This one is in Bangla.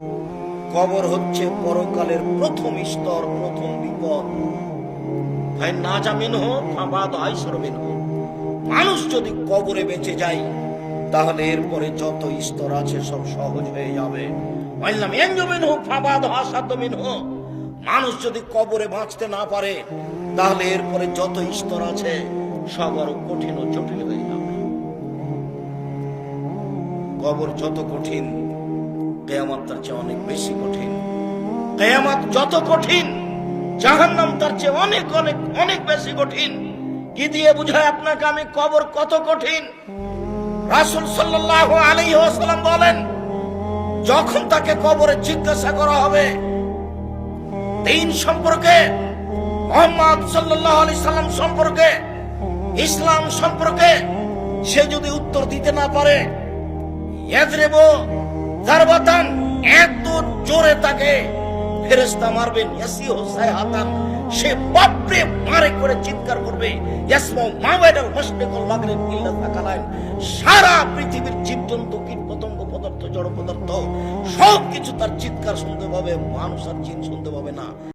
কবর হচ্ছে পরকালের প্রথম স্তর, প্রথম বিপদ। ভাই না জামিন হোক ফাবাদ আইসরবিন হোক, মানুষ যদি কবরে বেঁচে যায় তাহলে এরপরে যত স্তর আছে সব সহজ হয়ে যাবে। মানুষ যদি কবরে বাঁচতে না পারে তাহলে এরপরে যত স্তর আছে সব আরো কঠিন ও জটিল হয়ে যাবে। কবর যত কঠিন, কিয়ামত তার চেয়ে অনেক বেশি কঠিন। কিয়ামত যত কঠিন, জাহান্নাম তার চেয়ে অনেক অনেক অনেক বেশি কঠিন। কি দিয়ে বুঝায় আপনাকে আমি কবর কত কঠিন? রাসূল সাল্লাল্লাহু আলাইহি ওয়াসাল্লাম বলেন, যখন তাকে কবরে জিজ্ঞাসা করা হবে দ্বীন সম্পর্কে, মুহাম্মদ সাল্লাল্লাহু আলাইহি সাল্লাম সম্পর্কে, ইসলাম সম্পর্কে, সে যদি উত্তর দিতে না পারে, ইয়াজরিবু যারবাতান, এত জোরে তাকে ফেরেশতা মারবেন, ইয়াসিহু সাইহাতান, সে বাপরে মারে করে চিৎকার করবে, ইয়াসমু মা বাইনাল মাশরিক ওয়াল মাগরিব ইল্লা সাকালাইন, সারা পৃথিবীর জীবজন্তু, কীট পতঙ্গ, পদার্থ, জড় পদার্থ সবকিছু তার চিৎকার শুনতে পাবে, মানুষ আর জিন শুনতে পাবে না।